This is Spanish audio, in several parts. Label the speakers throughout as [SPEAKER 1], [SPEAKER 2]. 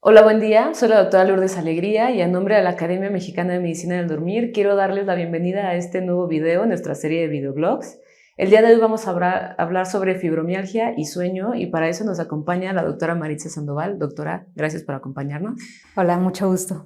[SPEAKER 1] Hola, buen día. Soy la doctora Lourdes Alegría y en nombre de la Academia Mexicana de Medicina del Dormir quiero darles la bienvenida a este nuevo video en nuestra serie de videoblogs. El día de hoy vamos a hablar sobre fibromialgia y sueño y para eso nos acompaña la doctora Maritza Sandoval. Doctora, gracias por acompañarnos.
[SPEAKER 2] Hola, mucho gusto.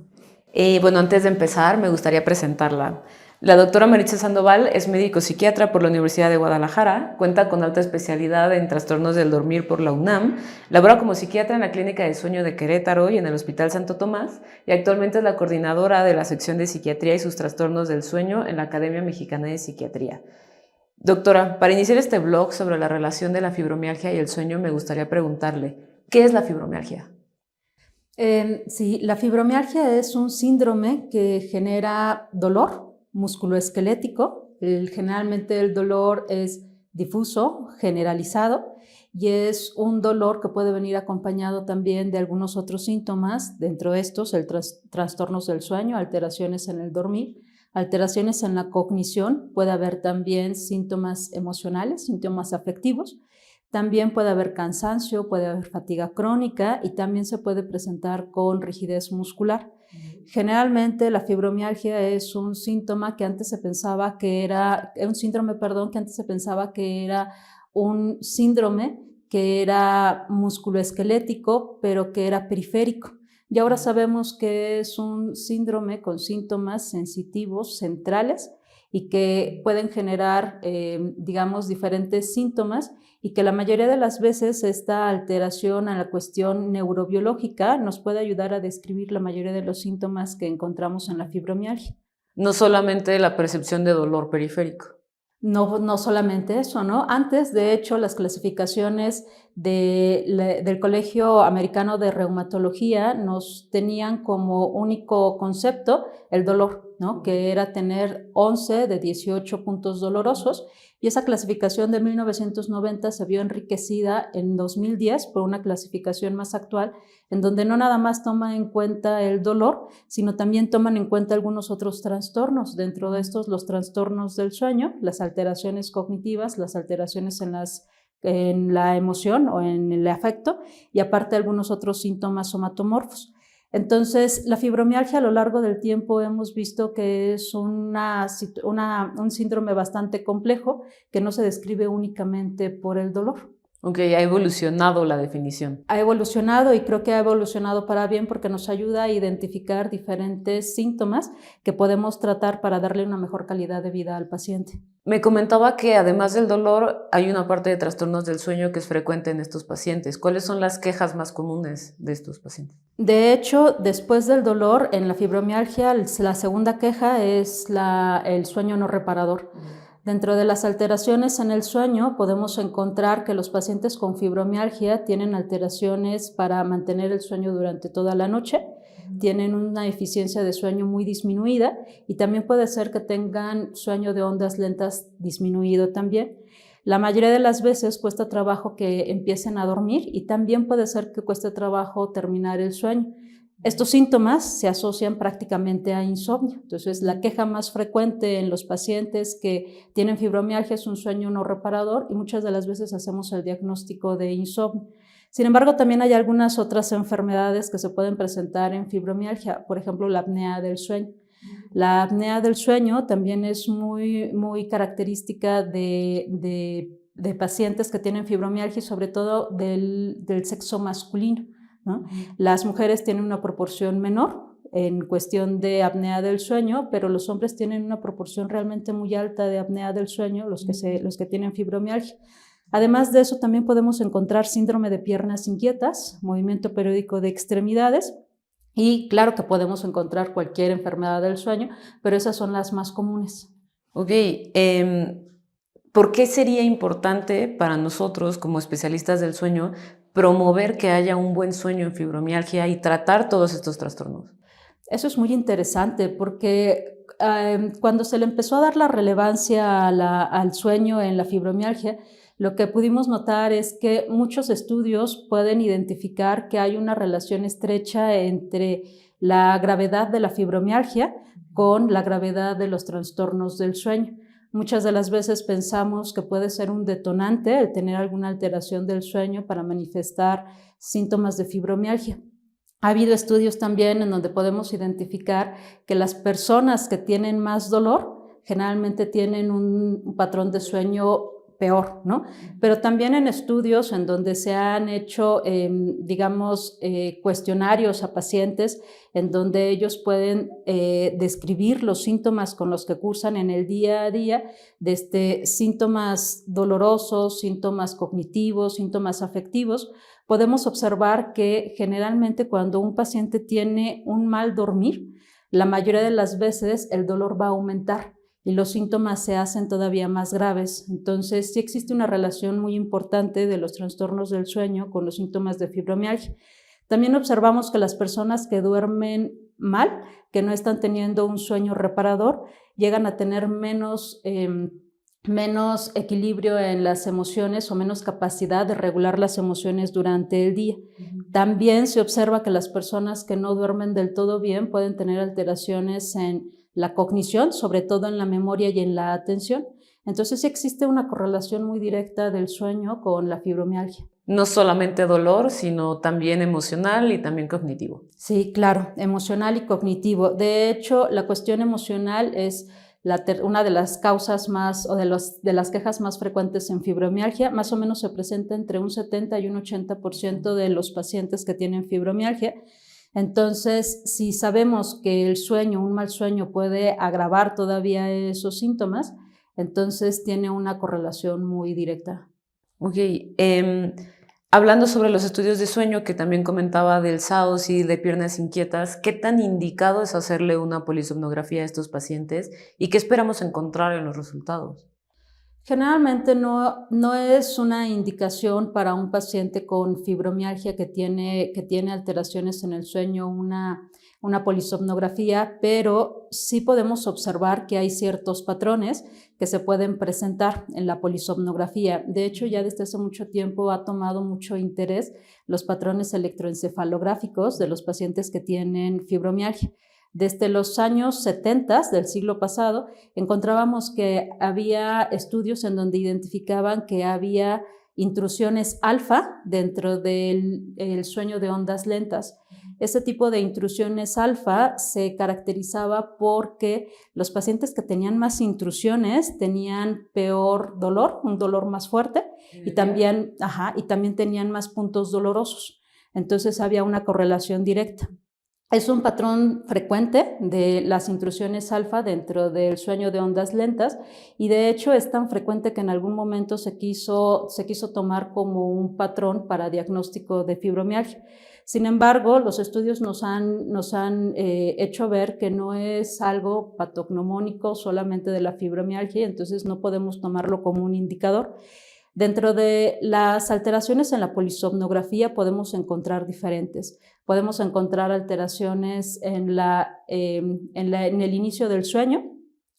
[SPEAKER 1] Bueno, antes de empezar me gustaría presentarla. La doctora Maritza Sandoval es médico psiquiatra por la Universidad de Guadalajara, cuenta con alta especialidad en trastornos del dormir por la UNAM, labora como psiquiatra en la Clínica de Sueño de Querétaro y en el Hospital Santo Tomás, y actualmente es la coordinadora de la sección de psiquiatría y sus trastornos del sueño en la Academia Mexicana de Psiquiatría. Doctora, para iniciar este blog sobre la relación de la fibromialgia y el sueño, me gustaría preguntarle, ¿qué es la fibromialgia?
[SPEAKER 2] Sí, la fibromialgia es un síndrome que genera dolor musculoesquelético. Generalmente el dolor es difuso, generalizado, y es un dolor que puede venir acompañado también de algunos otros síntomas, dentro de estos trastornos del sueño, alteraciones en el dormir, alteraciones en la cognición, puede haber también síntomas emocionales, síntomas afectivos. También puede haber cansancio, puede haber fatiga crónica y también se puede presentar con rigidez muscular. Generalmente la fibromialgia es un síntoma que antes se pensaba que era, un síndrome, perdón, que antes se pensaba que era un síndrome que era musculoesquelético, pero que era periférico. Y ahora sabemos que es un síndrome con síntomas sensitivos centrales y que pueden generar, digamos, diferentes síntomas y que la mayoría de las veces esta alteración a la cuestión neurobiológica nos puede ayudar a describir la mayoría de los síntomas que encontramos en la fibromialgia.
[SPEAKER 1] No solamente la percepción de dolor periférico.
[SPEAKER 2] No solamente eso, ¿no? Antes, de hecho, las clasificaciones del Colegio Americano de Reumatología nos tenían como único concepto el dolor, ¿no? Que era tener 11 de 18 puntos dolorosos, y esa clasificación de 1990 se vio enriquecida en 2010 por una clasificación más actual, en donde no nada más toma en cuenta el dolor, sino también toman en cuenta algunos otros trastornos. Dentro de estos, los trastornos del sueño, las alteraciones cognitivas, las alteraciones en la emoción o en el afecto, y aparte algunos otros síntomas somatomorfos. Entonces, la fibromialgia a lo largo del tiempo hemos visto que es un síndrome bastante complejo que no se describe únicamente por el dolor.
[SPEAKER 1] Ok, ha evolucionado la definición.
[SPEAKER 2] Ha evolucionado y creo que ha evolucionado para bien porque nos ayuda a identificar diferentes síntomas que podemos tratar para darle una mejor calidad de vida al paciente.
[SPEAKER 1] Me comentaba que además del dolor hay una parte de trastornos del sueño que es frecuente en estos pacientes. ¿Cuáles son las quejas más comunes de estos pacientes?
[SPEAKER 2] De hecho, después del dolor, en la fibromialgia, la segunda queja es el sueño no reparador. Dentro de las alteraciones en el sueño, podemos encontrar que los pacientes con fibromialgia tienen alteraciones para mantener el sueño durante toda la noche, tienen una eficiencia de sueño muy disminuida y también puede ser que tengan sueño de ondas lentas disminuido también. La mayoría de las veces cuesta trabajo que empiecen a dormir y también puede ser que cueste trabajo terminar el sueño. Estos síntomas se asocian prácticamente a insomnio. Entonces, la queja más frecuente en los pacientes que tienen fibromialgia es un sueño no reparador y muchas de las veces hacemos el diagnóstico de insomnio. Sin embargo, también hay algunas otras enfermedades que se pueden presentar en fibromialgia, por ejemplo, la apnea del sueño. La apnea del sueño también es muy característica de pacientes que tienen fibromialgia y sobre todo del sexo masculino, ¿no? Las mujeres tienen una proporción menor en cuestión de apnea del sueño, pero los hombres tienen una proporción realmente muy alta de apnea del sueño, los que tienen fibromialgia. Además de eso, también podemos encontrar síndrome de piernas inquietas, movimiento periódico de extremidades, y claro que podemos encontrar cualquier enfermedad del sueño, pero esas son las más comunes.
[SPEAKER 1] Ok, ¿por qué sería importante para nosotros como especialistas del sueño promover que haya un buen sueño en fibromialgia y tratar todos estos trastornos?
[SPEAKER 2] Eso es muy interesante porque cuando se le empezó a dar la relevancia al sueño en la fibromialgia, lo que pudimos notar es que muchos estudios pueden identificar que hay una relación estrecha entre la gravedad de la fibromialgia con la gravedad de los trastornos del sueño. Muchas de las veces pensamos que puede ser un detonante el tener alguna alteración del sueño para manifestar síntomas de fibromialgia. Ha habido estudios también en donde podemos identificar que las personas que tienen más dolor generalmente tienen un patrón de sueño peor, ¿no? Pero también en estudios en donde se han hecho, digamos, cuestionarios a pacientes en donde ellos pueden describir los síntomas con los que cursan en el día a día, desde síntomas dolorosos, síntomas cognitivos, síntomas afectivos. Podemos observar que generalmente cuando un paciente tiene un mal dormir, la mayoría de las veces el dolor va a aumentar y los síntomas se hacen todavía más graves. Entonces, sí existe una relación muy importante de los trastornos del sueño con los síntomas de fibromialgia. También observamos que las personas que duermen mal, que no están teniendo un sueño reparador, llegan a tener menos equilibrio en las emociones o menos capacidad de regular las emociones durante el día. También se observa que las personas que no duermen del todo bien pueden tener alteraciones en la cognición, sobre todo en la memoria y en la atención. Entonces sí existe una correlación muy directa del sueño con la fibromialgia.
[SPEAKER 1] No solamente dolor, sino también emocional y también cognitivo.
[SPEAKER 2] Sí, claro, emocional y cognitivo. De hecho, la cuestión emocional es una de las causas más o de las quejas más frecuentes en fibromialgia. Más o menos se presenta entre un 70 y un 80% de los pacientes que tienen fibromialgia. Entonces, si sabemos que el sueño, un mal sueño puede agravar todavía esos síntomas, entonces tiene una correlación muy directa.
[SPEAKER 1] Ok, hablando sobre los estudios de sueño que también comentaba del SAOS y de piernas inquietas, ¿qué tan indicado es hacerle una polisomnografía a estos pacientes y qué esperamos encontrar en los resultados?
[SPEAKER 2] Generalmente no es una indicación para un paciente con fibromialgia que tiene alteraciones en el sueño una polisomnografía, pero sí podemos observar que hay ciertos patrones que se pueden presentar en la polisomnografía. De hecho, ya desde hace mucho tiempo ha tomado mucho interés los patrones electroencefalográficos de los pacientes que tienen fibromialgia. Desde los años 70 del siglo pasado, encontrábamos que había estudios en donde identificaban que había intrusiones alfa dentro del sueño de ondas lentas. Ese tipo de intrusiones alfa se caracterizaba porque los pacientes que tenían más intrusiones tenían peor dolor, un dolor más fuerte, y también tenían más puntos dolorosos. Entonces había una correlación directa. Es un patrón frecuente de las intrusiones alfa dentro del sueño de ondas lentas y de hecho es tan frecuente que en algún momento se quiso tomar como un patrón para diagnóstico de fibromialgia. Sin embargo, los estudios nos han hecho ver que no es algo patognomónico solamente de la fibromialgia, entonces no podemos tomarlo como un indicador. Dentro de las alteraciones en la polisomnografía podemos encontrar diferentes. Podemos encontrar alteraciones en el inicio del sueño,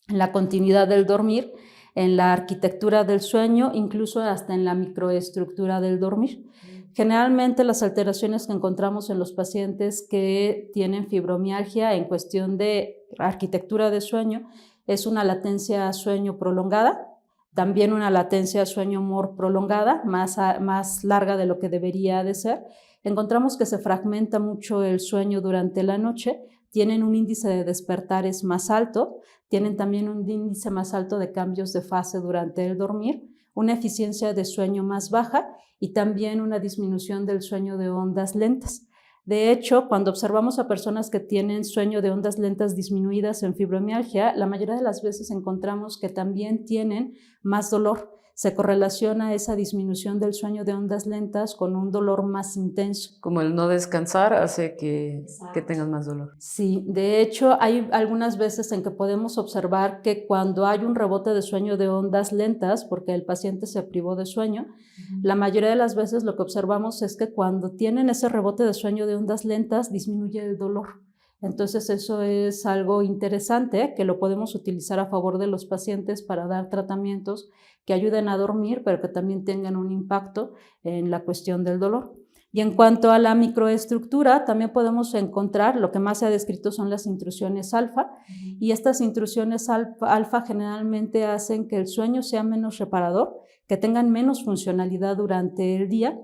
[SPEAKER 2] en la continuidad del dormir, en la arquitectura del sueño, incluso hasta en la microestructura del dormir. Generalmente las alteraciones que encontramos en los pacientes que tienen fibromialgia en cuestión de arquitectura de sueño es una latencia a sueño prolongada, también una latencia a sueño-humor prolongada, más larga de lo que debería de ser. Encontramos que se fragmenta mucho el sueño durante la noche, tienen un índice de despertares más alto, tienen también un índice más alto de cambios de fase durante el dormir, una eficiencia de sueño más baja y también una disminución del sueño de ondas lentas. De hecho, cuando observamos a personas que tienen sueño de ondas lentas disminuidas en fibromialgia, la mayoría de las veces encontramos que también tienen más dolor. Se correlaciona esa disminución del sueño de ondas lentas con un dolor más intenso.
[SPEAKER 1] Como el no descansar hace que tengas más dolor.
[SPEAKER 2] Sí, de hecho hay algunas veces en que podemos observar que cuando hay un rebote de sueño de ondas lentas, porque el paciente se privó de sueño, la mayoría de las veces lo que observamos es que cuando tienen ese rebote de sueño de ondas lentas disminuye el dolor. Entonces eso es algo interesante que lo podemos utilizar a favor de los pacientes para dar tratamientos que ayuden a dormir, pero que también tengan un impacto en la cuestión del dolor. Y en cuanto a la microestructura, también podemos encontrar, lo que más se ha descrito son las intrusiones alfa, y estas intrusiones alfa generalmente hacen que el sueño sea menos reparador, que tengan menos funcionalidad durante el día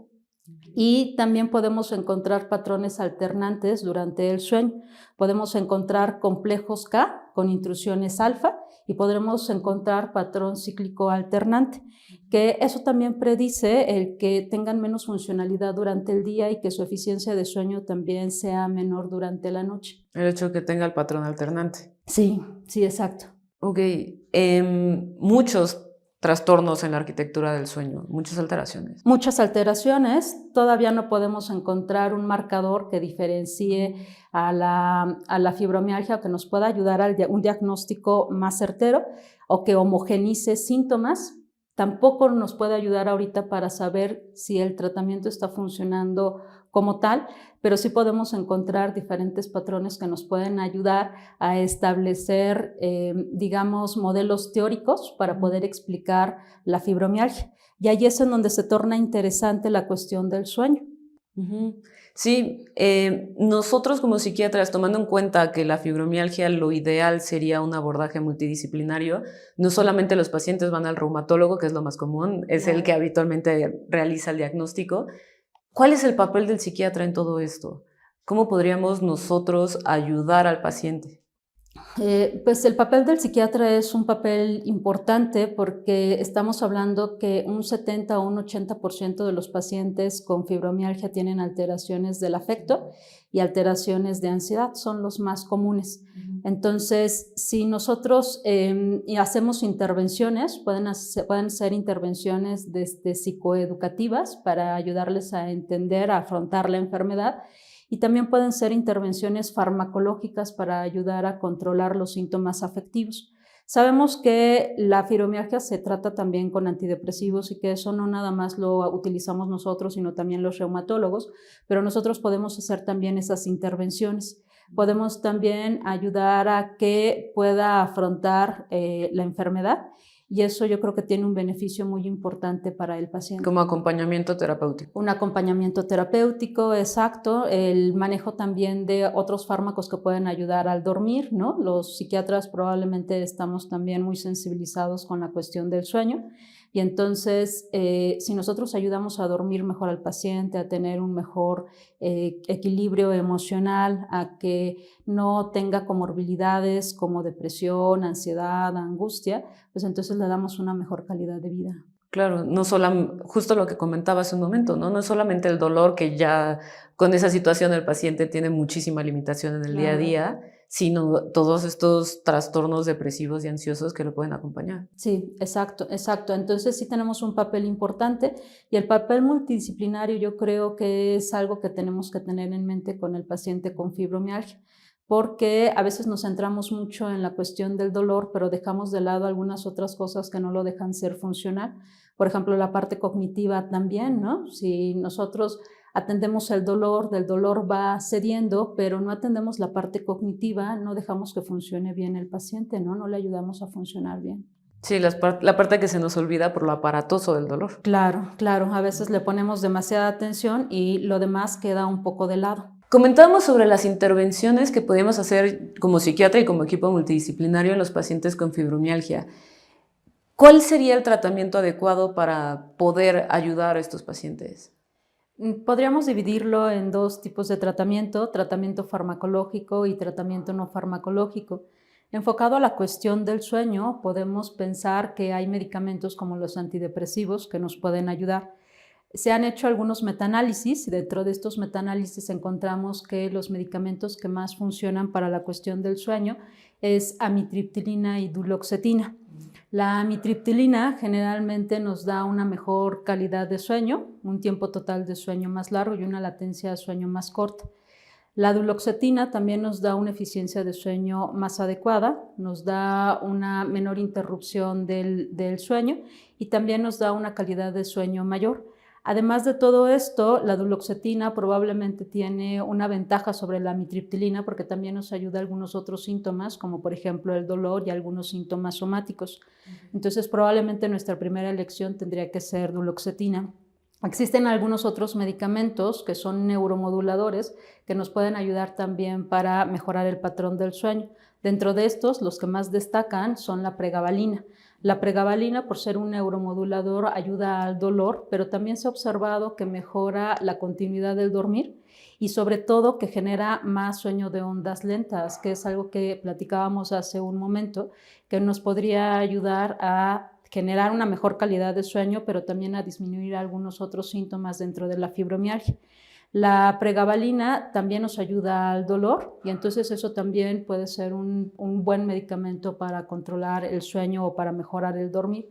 [SPEAKER 2] Y también podemos encontrar patrones alternantes durante el sueño. Podemos encontrar complejos K con intrusiones alfa y podremos encontrar patrón cíclico alternante, que eso también predice el que tengan menos funcionalidad durante el día y que su eficiencia de sueño también sea menor durante la noche.
[SPEAKER 1] El hecho de que tenga el patrón alternante.
[SPEAKER 2] Sí, sí, exacto.
[SPEAKER 1] Ok, muchos trastornos en la arquitectura del sueño, muchas alteraciones.
[SPEAKER 2] Muchas alteraciones, todavía no podemos encontrar un marcador que diferencie a la fibromialgia o que nos pueda ayudar a un diagnóstico más certero o que homogenice síntomas. Tampoco nos puede ayudar ahorita para saber si el tratamiento está funcionando como tal, pero sí podemos encontrar diferentes patrones que nos pueden ayudar a establecer, digamos, modelos teóricos para poder explicar la fibromialgia. Y ahí es en donde se torna interesante la cuestión del sueño.
[SPEAKER 1] Sí, nosotros como psiquiatras, tomando en cuenta que la fibromialgia lo ideal sería un abordaje multidisciplinario, no solamente los pacientes van al reumatólogo, que es lo más común, es el que habitualmente realiza el diagnóstico. ¿Cuál es el papel del psiquiatra en todo esto? ¿Cómo podríamos nosotros ayudar al paciente?
[SPEAKER 2] Pues el papel del psiquiatra es un papel importante porque estamos hablando que un 70 o un 80% de los pacientes con fibromialgia tienen alteraciones del afecto y alteraciones de ansiedad, son los más comunes. Entonces, si nosotros hacemos intervenciones, pueden ser intervenciones psicoeducativas para ayudarles a entender, a afrontar la enfermedad. Y también pueden ser intervenciones farmacológicas para ayudar a controlar los síntomas afectivos. Sabemos que la fibromialgia se trata también con antidepresivos y que eso no nada más lo utilizamos nosotros, sino también los reumatólogos, pero nosotros podemos hacer también esas intervenciones. Podemos también ayudar a que pueda afrontar la enfermedad y eso yo creo que tiene un beneficio muy importante para el paciente.
[SPEAKER 1] Como acompañamiento terapéutico.
[SPEAKER 2] Un acompañamiento terapéutico, exacto, el manejo también de otros fármacos que pueden ayudar al dormir, ¿no? Los psiquiatras probablemente estamos también muy sensibilizados con la cuestión del sueño y entonces si nosotros ayudamos a dormir mejor al paciente, a tener un mejor equilibrio emocional, a que no tenga comorbilidades como depresión, ansiedad, angustia, pues entonces le damos una mejor calidad de vida.
[SPEAKER 1] Claro, no solo, justo lo que comentaba hace un momento, ¿no? No es solamente el dolor, que ya con esa situación el paciente tiene muchísima limitación en el día a día, sino todos estos trastornos depresivos y ansiosos que lo pueden acompañar.
[SPEAKER 2] Sí, exacto, exacto. Entonces sí tenemos un papel importante y el papel multidisciplinario yo creo que es algo que tenemos que tener en mente con el paciente con fibromialgia, porque a veces nos centramos mucho en la cuestión del dolor, pero dejamos de lado algunas otras cosas que no lo dejan ser funcional. Por ejemplo, la parte cognitiva también, ¿no? Si nosotros atendemos el dolor, del dolor va cediendo, pero no atendemos la parte cognitiva, no dejamos que funcione bien el paciente, ¿no? No le ayudamos a funcionar bien.
[SPEAKER 1] Sí, la parte que se nos olvida por lo aparatoso del dolor.
[SPEAKER 2] Claro, claro, a veces le ponemos demasiada atención y lo demás queda un poco de lado.
[SPEAKER 1] Comentábamos sobre las intervenciones que podíamos hacer como psiquiatra y como equipo multidisciplinario en los pacientes con fibromialgia. ¿Cuál sería el tratamiento adecuado para poder ayudar a estos pacientes?
[SPEAKER 2] Podríamos dividirlo en dos tipos de tratamiento farmacológico y tratamiento no farmacológico. Enfocado a la cuestión del sueño, podemos pensar que hay medicamentos como los antidepresivos que nos pueden ayudar. Se han hecho algunos metaanálisis y dentro de estos metaanálisis encontramos que los medicamentos que más funcionan para la cuestión del sueño es amitriptilina y duloxetina. La amitriptilina generalmente nos da una mejor calidad de sueño, un tiempo total de sueño más largo y una latencia de sueño más corta. La duloxetina también nos da una eficiencia de sueño más adecuada, nos da una menor interrupción del sueño y también nos da una calidad de sueño mayor. Además de todo esto, la duloxetina probablemente tiene una ventaja sobre la amitriptilina porque también nos ayuda a algunos otros síntomas, como por ejemplo el dolor y algunos síntomas somáticos. Entonces, probablemente nuestra primera elección tendría que ser duloxetina. Existen algunos otros medicamentos que son neuromoduladores que nos pueden ayudar también para mejorar el patrón del sueño. Dentro de estos, los que más destacan son la pregabalina. La pregabalina, por ser un neuromodulador, ayuda al dolor, pero también se ha observado que mejora la continuidad del dormir y sobre todo que genera más sueño de ondas lentas, que es algo que platicábamos hace un momento, que nos podría ayudar a generar una mejor calidad de sueño, pero también a disminuir algunos otros síntomas dentro de la fibromialgia. La pregabalina también nos ayuda al dolor y entonces eso también puede ser un buen medicamento para controlar el sueño o para mejorar el dormir.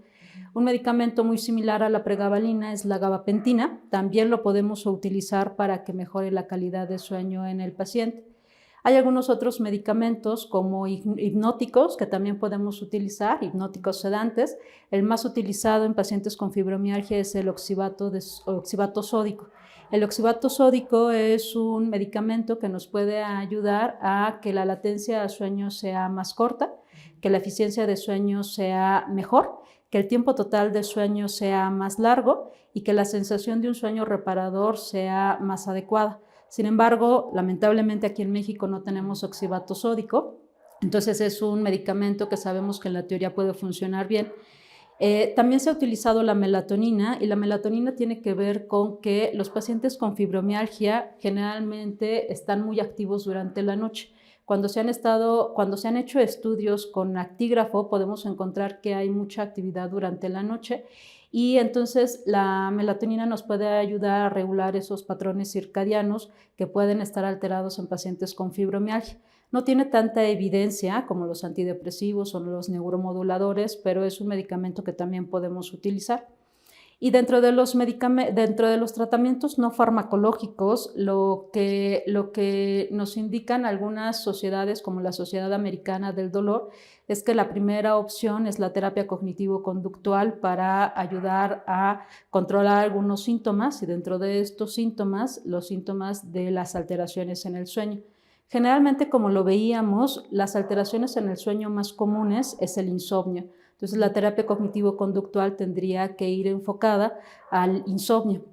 [SPEAKER 2] Un medicamento muy similar a la pregabalina es la gabapentina. También lo podemos utilizar para que mejore la calidad de sueño en el paciente. Hay algunos otros medicamentos como hipnóticos que también podemos utilizar, hipnóticos sedantes. El más utilizado en pacientes con fibromialgia es el oxibato sódico. El oxibato sódico es un medicamento que nos puede ayudar a que la latencia de sueño sea más corta, que la eficiencia de sueño sea mejor, que el tiempo total de sueño sea más largo y que la sensación de un sueño reparador sea más adecuada. Sin embargo, lamentablemente aquí en México no tenemos oxibato sódico, entonces es un medicamento que sabemos que en la teoría puede funcionar bien. También se ha utilizado la melatonina y la melatonina tiene que ver con que los pacientes con fibromialgia generalmente están muy activos durante la noche. Cuando se han hecho estudios con actígrafo, podemos encontrar que hay mucha actividad durante la noche y entonces la melatonina nos puede ayudar a regular esos patrones circadianos que pueden estar alterados en pacientes con fibromialgia. No tiene tanta evidencia como los antidepresivos o los neuromoduladores, pero es un medicamento que también podemos utilizar. Y dentro de los tratamientos no farmacológicos, lo que nos indican algunas sociedades, como la Sociedad Americana del Dolor, es que la primera opción es la terapia cognitivo-conductual para ayudar a controlar algunos síntomas y dentro de estos síntomas, los síntomas de las alteraciones en el sueño. Generalmente, como lo veíamos, las alteraciones en el sueño más comunes es el insomnio. Entonces, la terapia cognitivo-conductual tendría que ir enfocada al insomnio.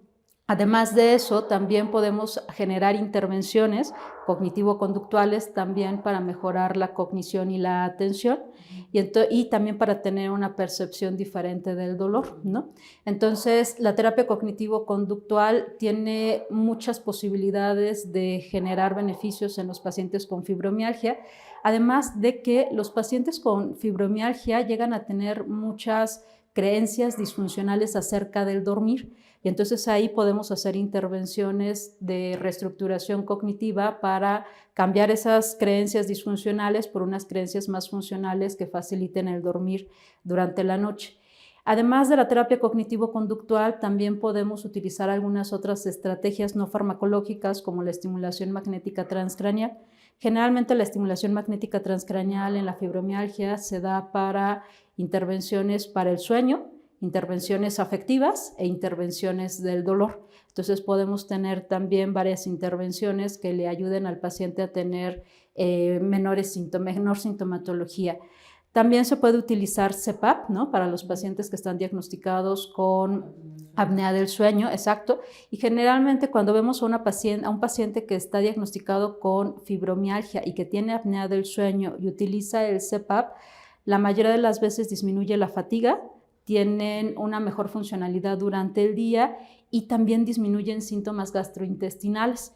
[SPEAKER 2] Además de eso, también podemos generar intervenciones cognitivo-conductuales también para mejorar la cognición y la atención y también para tener una percepción diferente del dolor, ¿no? Entonces, la terapia cognitivo-conductual tiene muchas posibilidades de generar beneficios en los pacientes con fibromialgia, además de que los pacientes con fibromialgia llegan a tener muchas creencias disfuncionales acerca del dormir. Y entonces ahí podemos hacer intervenciones de reestructuración cognitiva para cambiar esas creencias disfuncionales por unas creencias más funcionales que faciliten el dormir durante la noche. Además de la terapia cognitivo-conductual, también podemos utilizar algunas otras estrategias no farmacológicas como la estimulación magnética transcraneal. Generalmente la estimulación magnética transcraneal en la fibromialgia se da para intervenciones para el sueño, intervenciones afectivas e intervenciones del dolor. Entonces podemos tener también varias intervenciones que le ayuden al paciente a tener menor sintomatología. También se puede utilizar CPAP, ¿no? Para los pacientes que están diagnosticados con apnea del sueño, exacto. Y generalmente cuando vemos a un paciente que está diagnosticado con fibromialgia y que tiene apnea del sueño y utiliza el CPAP, la mayoría de las veces disminuye la fatiga, tienen una mejor funcionalidad durante el día y también disminuyen síntomas gastrointestinales.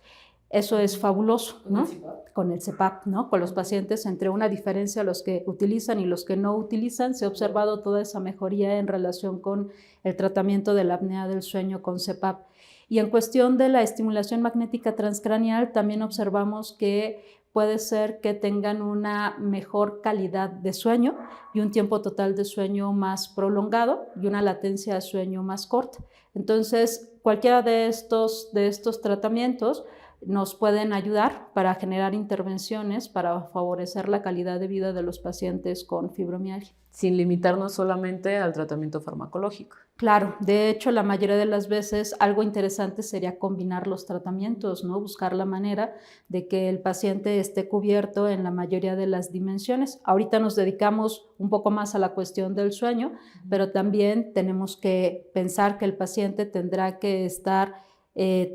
[SPEAKER 2] Eso es fabuloso, ¿no? Con el CPAP, ¿no? Con los pacientes, entre una diferencia, los que utilizan y los que no utilizan, se ha observado toda esa mejoría en relación con el tratamiento de la apnea del sueño con CPAP. Y en cuestión de la estimulación magnética transcraneal, también observamos que puede ser que tengan una mejor calidad de sueño y un tiempo total de sueño más prolongado y una latencia de sueño más corta. Entonces, cualquiera de estos tratamientos nos pueden ayudar para generar intervenciones para favorecer la calidad de vida de los pacientes con fibromialgia.
[SPEAKER 1] Sin limitarnos solamente al tratamiento farmacológico.
[SPEAKER 2] Claro, de hecho, la mayoría de las veces algo interesante sería combinar los tratamientos, ¿no? Buscar la manera de que el paciente esté cubierto en la mayoría de las dimensiones. Ahorita nos dedicamos un poco más a la cuestión del sueño, pero también tenemos que pensar que el paciente tendrá que estar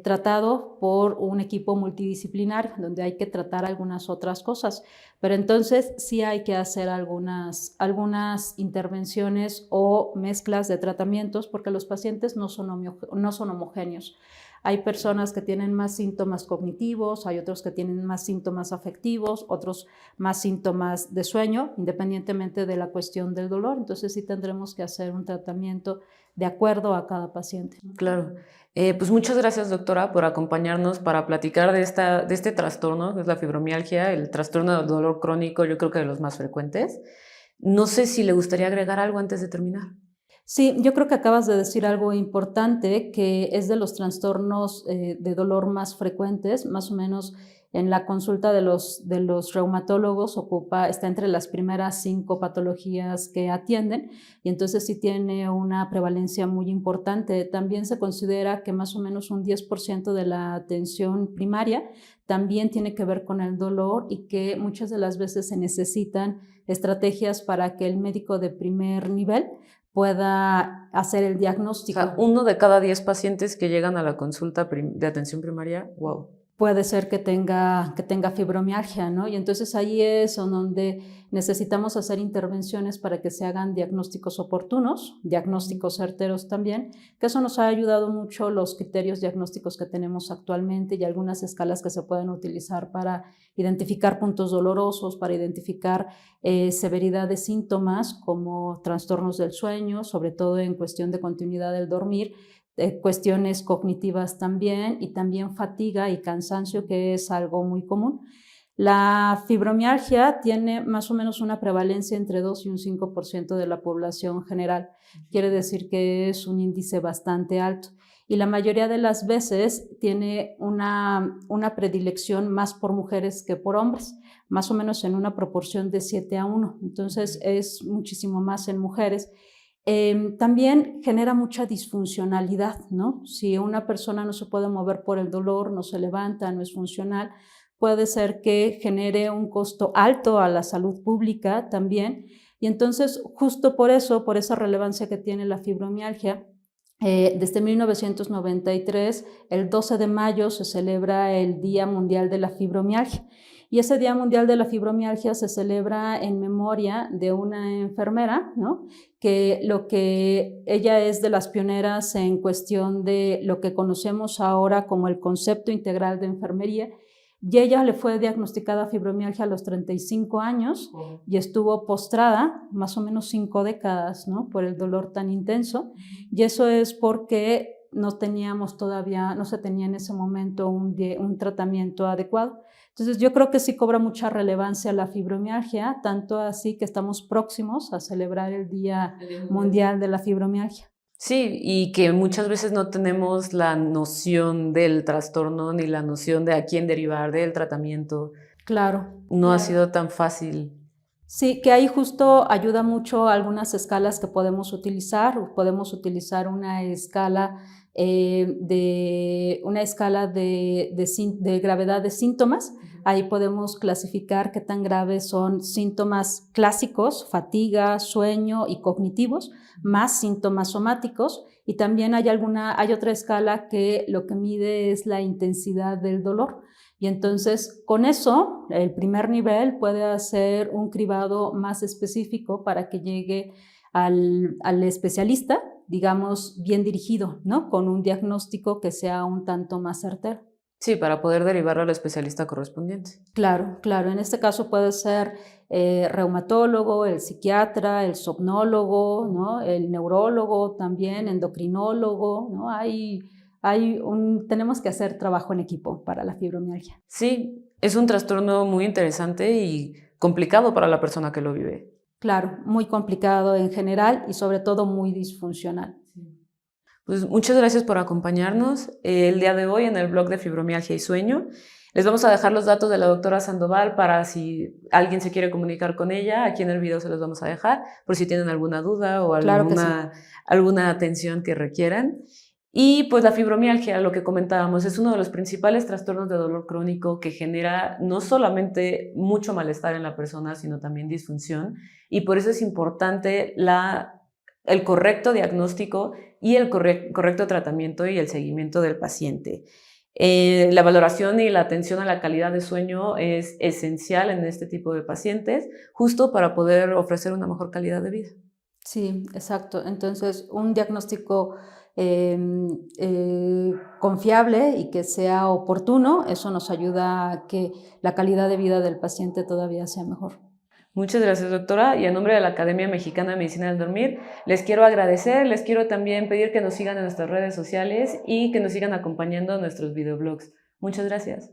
[SPEAKER 2] tratado por un equipo multidisciplinario, donde hay que tratar algunas otras cosas. Pero entonces sí hay que hacer algunas intervenciones o mezclas de tratamientos porque los pacientes no son homogéneos. Hay personas que tienen más síntomas cognitivos, hay otros que tienen más síntomas afectivos, otros más síntomas de sueño, independientemente de la cuestión del dolor. Entonces sí tendremos que hacer un tratamiento de acuerdo a cada paciente.
[SPEAKER 1] Claro. Pues muchas gracias, doctora, por acompañarnos para platicar de este trastorno, que es la fibromialgia, el trastorno del dolor crónico, yo creo que de los más frecuentes. No sé si le gustaría agregar algo antes de terminar.
[SPEAKER 2] Sí, yo creo que acabas de decir algo importante, que es de los trastornos de dolor más frecuentes, más o menos en la consulta de los reumatólogos está entre las primeras 5 patologías que atienden y entonces sí tiene una prevalencia muy importante. También se considera que más o menos un 10% de la atención primaria también tiene que ver con el dolor y que muchas de las veces se necesitan estrategias para que el médico de primer nivel pueda hacer el
[SPEAKER 1] O
[SPEAKER 2] diagnóstico.
[SPEAKER 1] sea, 1 de cada 10 pacientes que llegan a la consulta de atención primaria, wow.
[SPEAKER 2] Puede ser que tenga fibromialgia, ¿no? Y entonces ahí es donde necesitamos hacer intervenciones para que se hagan diagnósticos oportunos, diagnósticos certeros también, que eso nos ha ayudado mucho los criterios diagnósticos que tenemos actualmente y algunas escalas que se pueden utilizar para identificar puntos dolorosos, para identificar severidad de síntomas como trastornos del sueño, sobre todo en cuestión de continuidad del dormir, cuestiones cognitivas también y también fatiga y cansancio, que es algo muy común. La fibromialgia tiene más o menos una prevalencia entre 2 y un 5% de la población general. Quiere decir que es un índice bastante alto. Y la mayoría de las veces tiene una predilección más por mujeres que por hombres, más o menos en una proporción de 7-1. Entonces es muchísimo más en mujeres. También genera mucha disfuncionalidad, ¿no? Si una persona no se puede mover por el dolor, no se levanta, no es funcional, puede ser que genere un costo alto a la salud pública también. Y entonces, justo por eso, por esa relevancia que tiene la fibromialgia, desde 1993, el 12 de mayo, se celebra el Día Mundial de la Fibromialgia. Y ese Día Mundial de la Fibromialgia se celebra en memoria de una enfermera, ¿no? Que ella es de las pioneras en cuestión de lo que conocemos ahora como el concepto integral de enfermería, y ella le fue diagnosticada fibromialgia a los 35 años y estuvo postrada más o menos 5 décadas, ¿no? Por el dolor tan intenso, y eso es porque no se tenía en ese momento un tratamiento adecuado. Entonces yo creo que sí cobra mucha relevancia la fibromialgia, tanto así que estamos próximos a celebrar el Día Mundial de la Fibromialgia.
[SPEAKER 1] Sí, y que muchas veces no tenemos la noción del trastorno ni la noción de a quién derivar del tratamiento.
[SPEAKER 2] Claro.
[SPEAKER 1] No ha sido tan fácil.
[SPEAKER 2] Sí, que ahí justo ayuda mucho algunas escalas que podemos utilizar. Podemos utilizar una escala de gravedad de síntomas. Ahí podemos clasificar qué tan graves son síntomas clásicos, fatiga, sueño y cognitivos, más síntomas somáticos. Y también hay otra escala que lo que mide es la intensidad del dolor. Y entonces, con eso, el primer nivel puede hacer un cribado más específico para que llegue al especialista, digamos, bien dirigido, ¿no? Con un diagnóstico que sea un tanto más certero.
[SPEAKER 1] Sí, para poder derivarlo al especialista correspondiente.
[SPEAKER 2] Claro, claro. En este caso puede ser reumatólogo, el psiquiatra, el somnólogo, ¿no? El neurólogo también, endocrinólogo, ¿no? Tenemos que hacer trabajo en equipo para la fibromialgia.
[SPEAKER 1] Sí, es un trastorno muy interesante y complicado para la persona que lo vive.
[SPEAKER 2] Claro, muy complicado en general y sobre todo muy disfuncional.
[SPEAKER 1] Pues muchas gracias por acompañarnos el día de hoy en el blog de Fibromialgia y Sueño. Les vamos a dejar los datos de la doctora Sandoval para si alguien se quiere comunicar con ella. Aquí en el video se los vamos a dejar por si tienen alguna duda o
[SPEAKER 2] Claro que sí.
[SPEAKER 1] alguna atención que requieran. Y pues la fibromialgia, lo que comentábamos, es uno de los principales trastornos de dolor crónico que genera no solamente mucho malestar en la persona, sino también disfunción. Y por eso es importante la el correcto diagnóstico y el correcto tratamiento y el seguimiento del paciente. La valoración y la atención a la calidad de sueño es esencial en este tipo de pacientes, justo para poder ofrecer una mejor calidad de vida.
[SPEAKER 2] Sí, exacto. Entonces, un diagnóstico confiable y que sea oportuno, eso nos ayuda a que la calidad de vida del paciente todavía sea mejor.
[SPEAKER 1] Muchas gracias, doctora. Y en nombre de la Academia Mexicana de Medicina del Dormir, les quiero agradecer, les quiero también pedir que nos sigan en nuestras redes sociales y que nos sigan acompañando en nuestros videoblogs. Muchas gracias.